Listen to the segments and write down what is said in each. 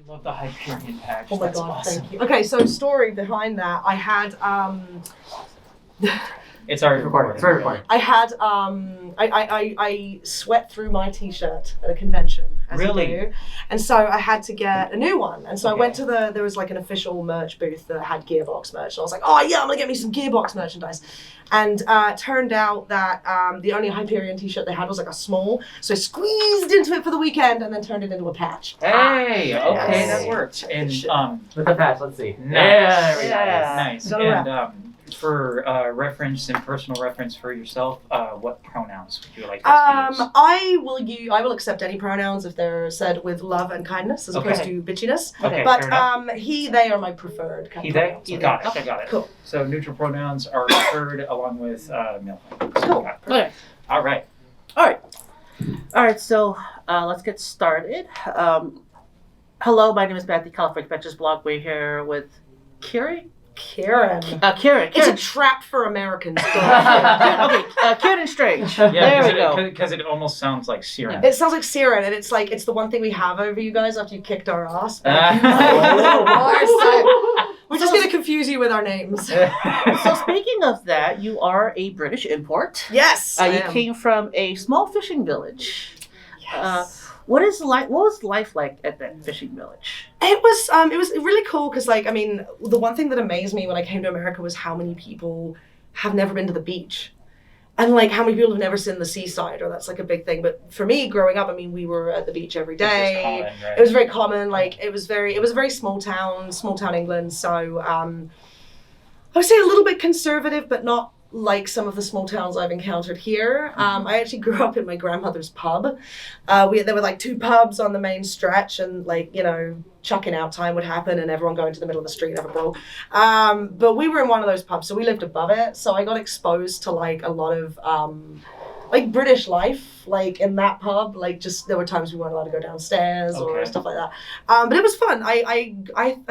love the Hyperion patch. Oh my That's god, awesome. thank you. Okay, so story behind that. I had It's already recorded. It's already recorded. I had I sweat through my t-shirt at a convention. As Really? you do. And so I had to get a new one. And so I Okay. went to there was like an official merch booth that had Gearbox merch. And I was like, oh yeah, I'm gonna get me some Gearbox merchandise. And it turned out that the only Hyperion t-shirt they had was like a small. So I squeezed into it for the weekend and then turned it into a patch. Hey, okay, Yes. that worked. And With the patch, let's see. Nice. Yeah, there we go. Yeah. nice. Go And for reference and personal reference for yourself, what pronouns would you like us to use? I will accept any pronouns if they're said with love and kindness as opposed Okay. to bitchiness. Okay, But fair enough. he, they are my preferred kind He, of they? pronouns. You got it. Okay. Got it. Cool. So neutral pronouns are preferred along with male pronouns. Cool. Got it. Okay. All right. All right, so let's get started. Hello, my name is Matthew, California Adventures Blog. We're here with Ciarán. Ciarán. Ciarán. It's a trap for Americans. Okay, Ciarán Strange. Yeah, there we go. because it almost sounds like Ciarán. It sounds like Ciarán, and it's like it's the one thing we have over you guys after you kicked our ass. We're just gonna confuse you with our names. So speaking of that, you are a British import. Yes, I You am. came from a small fishing village. Yes. What was life like at that fishing village? It was really cool because the one thing that amazed me when I came to America was how many people have never been to the beach. And like how many people have never seen the seaside, or that's like a big thing. But for me, growing up, we were at the beach every day. Common, right? It was very common. Like it was a very small town England. So I would say a little bit conservative, but not like some of the small towns I've encountered here. I actually grew up in my grandmother's pub. There were like two pubs on the main stretch, and chucking out time would happen and everyone going to the middle of the street and have a brawl. But we were in one of those pubs, so we lived above it. So I got exposed to like a lot of British life, like in that pub. Like just there were times we weren't allowed to go downstairs or Okay. stuff like that. But it was fun. I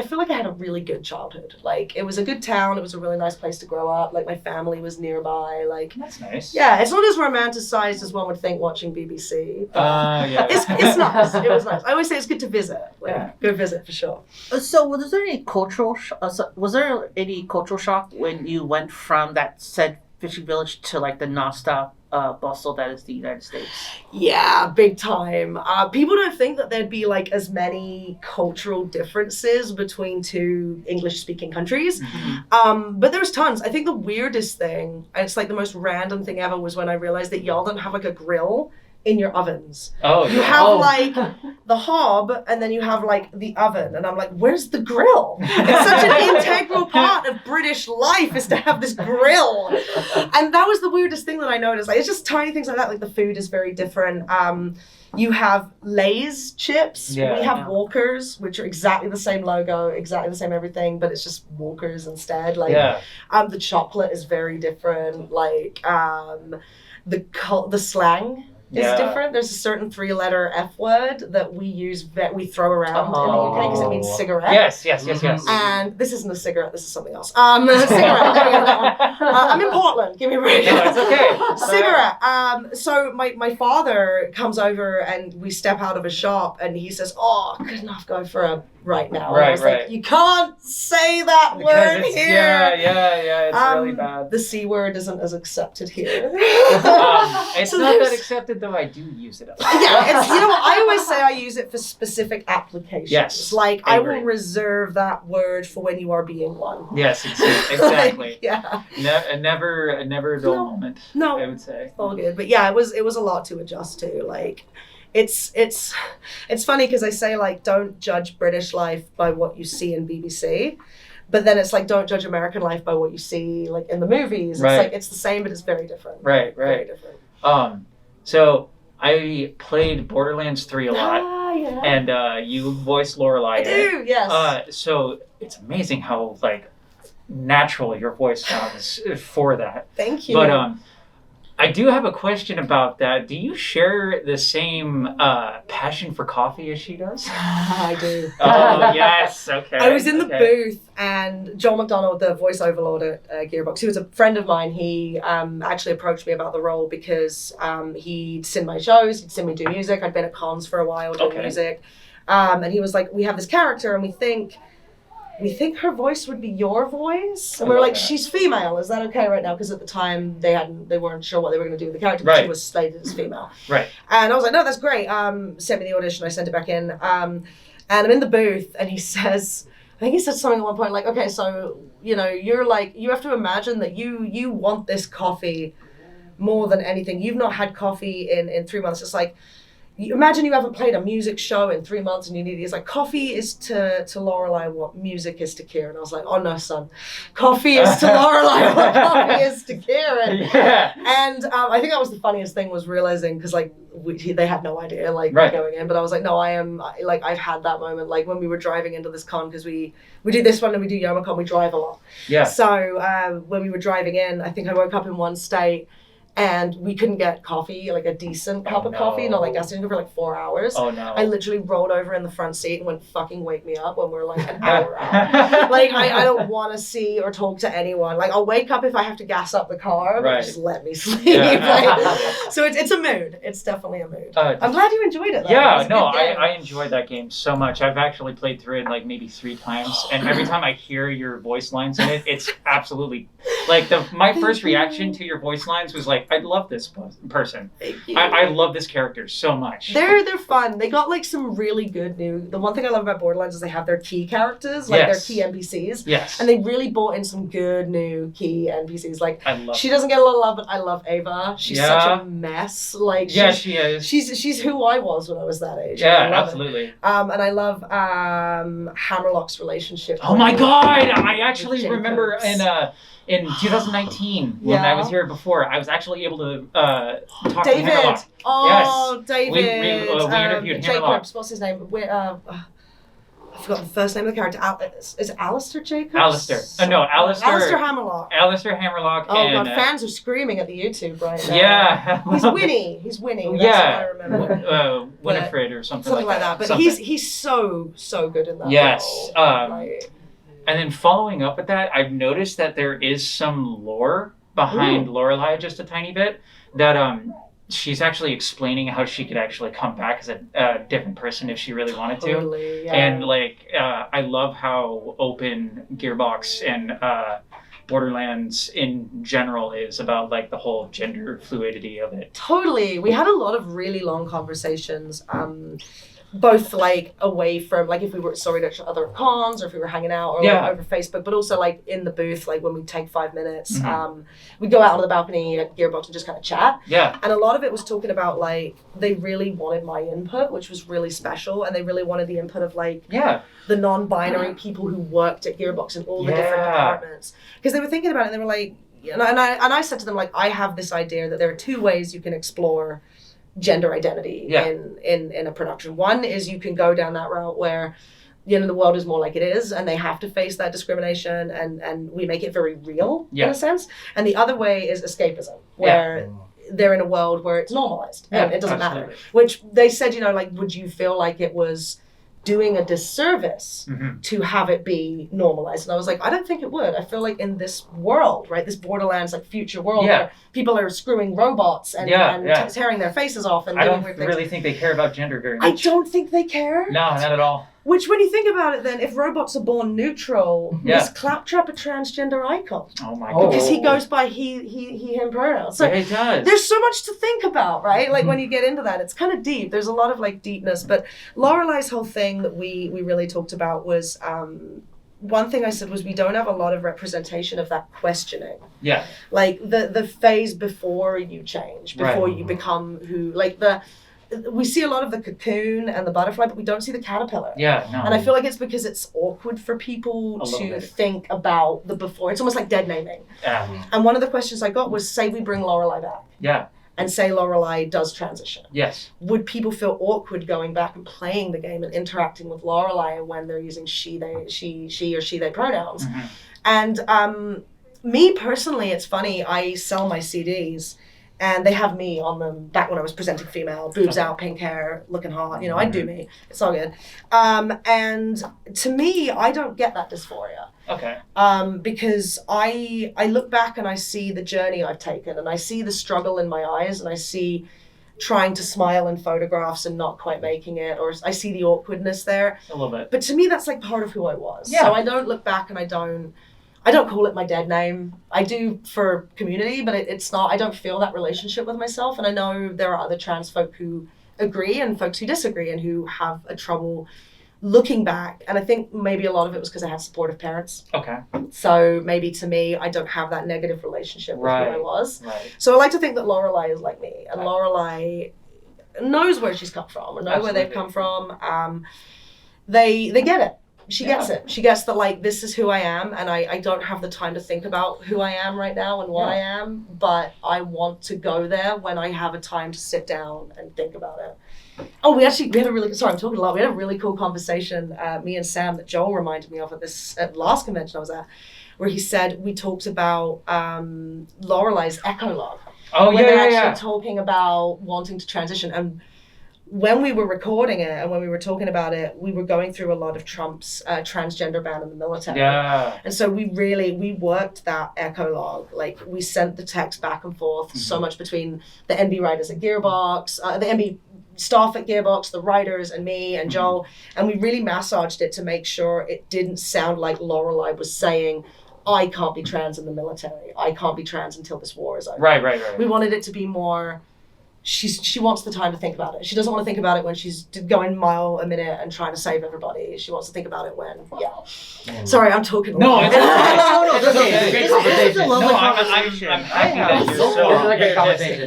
feel like I had a really good childhood. Like it was a good town. It was a really nice place to grow up. Like my family was nearby. Like That's nice. yeah, it's not as romanticized as one would think watching BBC. But Yeah. it's nice. It was nice. I always say it's good to visit. Like, Yeah. go visit for sure. So was there any cultural shock when you went from that said fishing village to like the nonstop bustle that is the United States? Yeah, big time. People don't think that there'd be like as many cultural differences between two English-speaking countries. But there's tons. I think the weirdest thing, and it's like the most random thing ever, was when I realized that y'all don't have like a grill in your ovens. Oh, You have like the hob, and then you have like the oven, and I'm like, where's the grill? It's such an integral part of British life is to have this grill. And that was the weirdest thing that I noticed. Like, it's just tiny things like that. Like the food is very different. You have Lay's chips. Yeah. We have Walkers, which are exactly the same logo, exactly the same everything, but it's just Walkers instead. Like yeah. the chocolate is very different. Like the slang is different. There's a certain 3-letter F word that we use that we throw around in the UK because it means cigarette. Yes. And this isn't a cigarette. This is something else. Cigarette. There we go, that one. I'm in Portland. Give me a break. No, it's okay. Cigarette. So my father comes over and we step out of a shop and he says, "Oh, good enough. Go for a right now." And I was like, "You can't say that word It's, here." Yeah. It's really bad. The C word isn't as accepted here. It's So not that there's- accepted though. I do use it. Yeah, it's, you know what, I always say I use it for specific applications. Yes, Like, I I agree. will reserve that word for when you are being one. Yes, exactly. Like, yeah. Never a dull No. moment. No. I would say. All good. But yeah, it was a lot to adjust to. Like, it's funny because I say, like, don't judge British life by what you see in BBC. But then it's like, don't judge American life by what you see, like, in the movies. Right. It's like, it's the same, but it's very different. Right. Very different. So I played Borderlands 3 a lot, Yeah. and you voiced Lorelei. I do, yes. So it's amazing how like natural your voice sounds for that. Thank you. But I do have a question about that. Do you share the same passion for coffee as she does? I do. Oh, yes. Okay. I was in the okay. booth, and Joel McDonald, the voice overlord at Gearbox, who was a friend of mine, he actually approached me about the role because he'd seen my shows, he'd seen me do music. I'd been at cons for a while doing Okay. music. And he was like, we have this character and we think her voice would be your voice. And we were like, she's female. Is that okay right now? Because at the time they weren't sure what they were going to do with the character, but she was slated as female. Right. And I was like, no, that's great. Sent me the audition. I sent it back in. And I'm in the booth and he says, I think he said something at one point like, okay, so, you're like, you have to imagine that you want this coffee more than anything. You've not had coffee in 3 months. It's like, imagine you haven't played a music show in 3 months and you need it. It's like coffee is to Lorelei what music is to Ciarán. I was like, oh no, son. Coffee is to Lorelei what coffee is to Ciarán. Yeah. And I think that was the funniest thing was realizing, because like they had no idea going in, but I was like, no, I've had that moment like when we were driving into this con, because we do this one and we do Yomicon, we drive a lot. Yeah. So when we were driving in, I think I woke up in one state and we couldn't get coffee, like a decent cup of coffee, not like gas station for like 4 hours. Oh no. I literally rolled over in the front seat and went, fucking wake me up when we're like an hour out. Like I don't want to see or talk to anyone. Like I'll wake up if I have to gas up the car, but just let me sleep. Yeah. So it's a mood. It's definitely a mood. I'm glad you enjoyed it though. Yeah, no, I enjoyed that game so much. I've actually played through it like maybe 3 times, and every time I hear your voice lines in it, it's absolutely like my first reaction to your voice lines was like, I love this person. I love this character so much. They're fun. They got like some really good the one thing I love about Borderlands is they have their key characters, like their key NPCs. Yes. And they really brought in some good new key NPCs. Like I love she doesn't get a lot of love, but I love Ava. She's such a mess. Like she is. She's who I was when I was that age. Yeah, absolutely. And I love Hammerlock's relationship. Oh my god! I actually remember in 2019 when I was here before, I was actually able to talk to Hammerlock. Oh, yes. David. We interviewed Hammerlock. Jacobs, what's his name? I forgot the first name of the character. Is it Alistair Jacobs? Alistair. No, Alistair. Alistair Hammerlock. Alistair Hammerlock. Oh god, fans are screaming at the YouTube right now. Yeah. He's Winnie. That's what I remember. Winifred or something like that. But he's so good in that. Yes. Role. And then following up with that, I've noticed that there is some lore behind Lorelei just a tiny bit. That she's actually explaining how she could actually come back as a different person if she really wanted to. Totally, yeah. And like, I love how open Gearbox and Borderlands in general is about like the whole gender fluidity of it. Totally. We had a lot of really long conversations. Both like away from like if we were sorry to other cons or if we were hanging out or like, over Facebook, but also like in the booth, like when we take 5 minutes, we'd go out on the balcony at Gearbox and just kind of chat. Yeah. And a lot of it was talking about like they really wanted my input, which was really special, and they really wanted the input of like the non-binary people who worked at Gearbox in all the different departments, because they were thinking about it and they were like, and I said to them like, I have this idea that there are 2 ways you can explore gender identity in a production. One is you can go down that route where the world is more like it is and they have to face that discrimination and we make it very real in a sense. And the other way is escapism, where they're in a world where it's normalized and it doesn't matter. Which they said, like, would you feel like it was doing a disservice to have it be normalized? And I was like, I don't think it would. I feel like in this world, right, this Borderlands like future world where people are screwing robots and tearing their faces off and doing weird things. I don't really think they care about gender very much. I don't think they care. No, not at all. Which, when you think about it, then, if robots are born neutral, is Claptrap a transgender icon? Oh my god! Because he goes by he, him pronouns. So he does. There's so much to think about, right? Like when you get into that, it's kind of deep. There's a lot of like deepness. But Lorelei's whole thing that we really talked about was one thing I said was we don't have a lot of representation of that questioning. Yeah. Like the phase before you change, before you become who, like we see a lot of the cocoon and the butterfly, but we don't see the caterpillar. Yeah, no. And I feel like it's because it's awkward for people to think about the before. It's almost like dead naming. And one of the questions I got was, say we bring Lorelei back. Yeah. And say Lorelei does transition. Yes. Would people feel awkward going back and playing the game and interacting with Lorelei when they're using she or she, they pronouns? And me personally, it's funny, I sell my CDs and they have me on them back when I was presenting female, boobs out, pink hair, looking hot. I do me. It's all good. And to me, I don't get that dysphoria. Okay. Because I look back and I see the journey I've taken and I see the struggle in my eyes and I see trying to smile in photographs and not quite making it, or I see the awkwardness there. A little bit. But to me, that's like part of who I was. Yeah. So I don't look back and I don't call it my dead name. I do for community, but it's not, I don't feel that relationship with myself. And I know there are other trans folk who agree and folks who disagree and who have a trouble looking back. And I think maybe a lot of it was because I had supportive parents. Okay. So maybe to me, I don't have that negative relationship with who I was. Right. So I like to think that Lorelei is like me, and Lorelei knows where she's come from, or know where they've come from. They get it. She gets it. She gets that, like, this is who I am, and I don't have the time to think about who I am right now and what I am, but I want to go there when I have a time to sit down and think about it. Oh, we had a really, sorry, I'm talking a lot. We had a really cool conversation, me and Sam, that Joel reminded me of at last convention I was at, where he said we talked about Lorelei's ecologue. Oh, when they're actually talking about wanting to transition. And when we were recording it and when we were talking about it, we were going through a lot of Trump's transgender ban in the military. Yeah. And so we worked that ecologue. Like, we sent the text back and forth so much between the NB writers at Gearbox, the NB staff at Gearbox, the writers, and me and Joel. And we really massaged it to make sure it didn't sound like Lorelei was saying, I can't be trans in the military. I can't be trans until this war is over. Right. We wanted it to be more, she wants the time to think about it. She doesn't want to think about it when she's going mile a minute and trying to save everybody. She wants to think about it when, Sorry, I'm talking. No, it's okay. It's okay. It's a great It's conversation. a lovely I'm conversation. happy that you're so energetic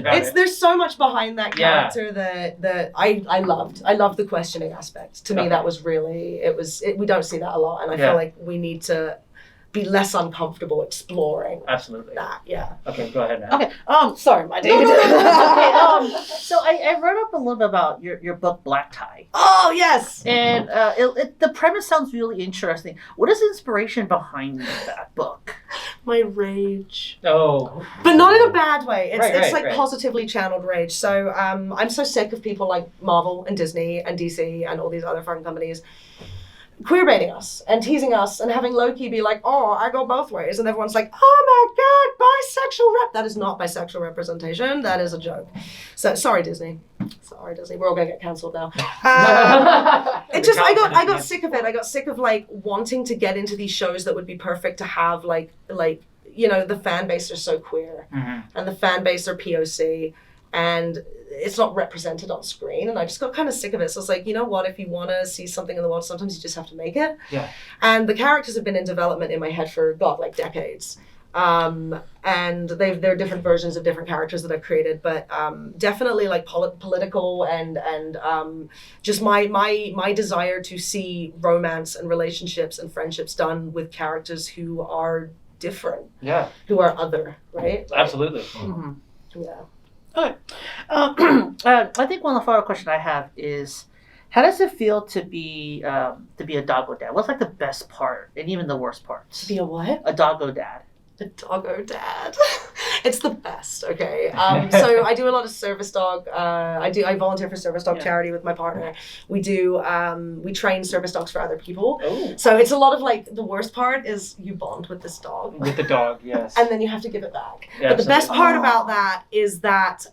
about it. There's so much behind that character that I loved. I loved the questioning aspect. To me, that was really, we don't see that a lot, and I feel like we need to be less uncomfortable exploring Absolutely. that. Yeah. Okay, go ahead now. Okay. Sorry, my dude. Okay. So I read up a little bit about your book Black Tie. Oh yes. And the premise sounds really interesting. What is the inspiration behind that book? My rage. Oh. But not in a bad way. It's Right. positively channeled rage. So I'm so sick of people like Marvel and Disney and DC and all these other foreign companies queerbaiting us and teasing us and having Loki be like, oh, I go both ways. And everyone's like, oh my God, bisexual rep. That is not bisexual representation. That is a joke. So sorry, Disney. We're all going to get cancelled now. I got sick of it. I got sick of like wanting to get into these shows that would be perfect to have like, you know, the fan base are so queer and the fan base are POC and it's not represented on screen, and I just got kind of sick of it. So it's like, you know what, if you want to see something in the world, sometimes you just have to make it. Yeah. And the characters have been in development in my head for like decades. And there are different versions of different characters that I've created, but definitely like political and just my desire to see romance and relationships and friendships done with characters who are different, who are other, right? Like, Absolutely. Yeah. Okay. I think one of the final questions I have is, how does it feel to be a doggo dad? What's like the best part and even the worst parts? To be a what? A doggo dad. A doggo dad. It's the best. Okay. So I do a lot of service dog. I volunteer for service dog charity with my partner. We train service dogs for other people. Oh. So it's a lot of like, the worst part is you bond with this dog. With the dog, yes. And then you have to give it back. Yeah, but the best absolutely. part about that is that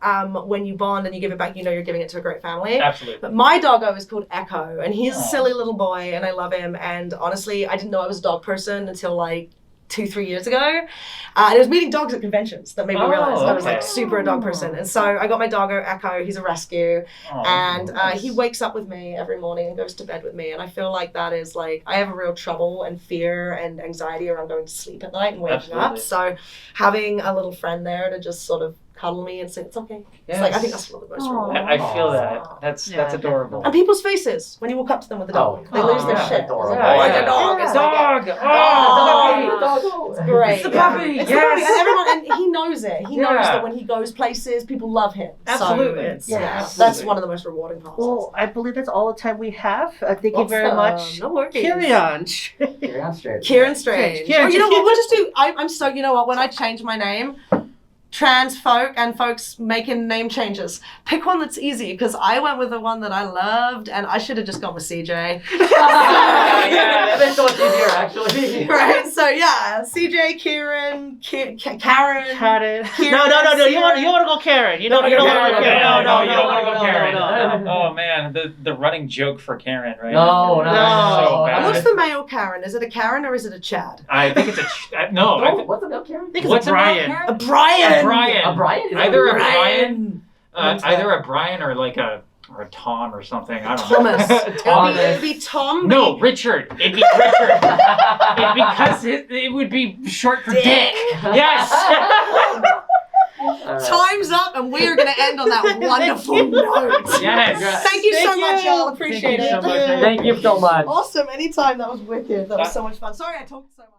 when you bond and you give it back, you know you're giving it to a great family. Absolutely. But my doggo is called Echo, and he's a silly little boy, and I love him. And honestly, I didn't know I was a dog person until like 2-3 years ago. And I was meeting dogs at conventions that made me realize I was like super a dog person. And so I got my doggo Echo. He's a rescue. And he wakes up with me every morning and goes to bed with me. And I feel like that is like, I have a real trouble and fear and anxiety around going to sleep at night and waking up. So having a little friend there to just sort of cuddle me and say it's okay. It's like, I think that's one of the most rewarding. I feel that. That's adorable. And people's faces when you walk up to them with a dog, they lose their shit. Adorable. It's like, a dog. It's Dog. It's great. It's the puppy. It's the puppy. And he knows it. He knows that when he goes places, people love him. Absolutely. So that's one of the most rewarding parts. Well, I believe that's all the time we have. Thank you very much. No worries. Ciarán. Ciarán Strange. Ciarán Oh, you know what? We'll just do. I'm so. You know what? When I change my name, trans folk and folks making name changes, pick one that's easy, because I went with the one that I loved, and I should have just gone with CJ. That's so much easier, actually. Right? So yeah, CJ, Kieran, Karen. Karen. Kieran, No. You want Ciarán. to go Karen. You don't want to Karen. go Karen. No, you don't want to go Karen. No. Oh man, the running joke for Karen, right? No. So bad. What's the male Karen? Is it a Karen or is it a Chad? I think it's a What's the milk Karen? I think it's What's a Brian. A Brian. A Brian. A Brian? Is that Either a Brian? Brian, either a Brian or like a Tom or something. I don't Thomas. know. Thomas. It'd be Tom. No, Richard. It'd be Richard. Because it would be short for Dick. Yes. Time's up, and we are going to end on that wonderful note. Yes. Thank you so much, y'all. Appreciate Thank you it. so much. Thank you so much. Awesome. Anytime. That was wicked. That was so much fun. Sorry I talked so much.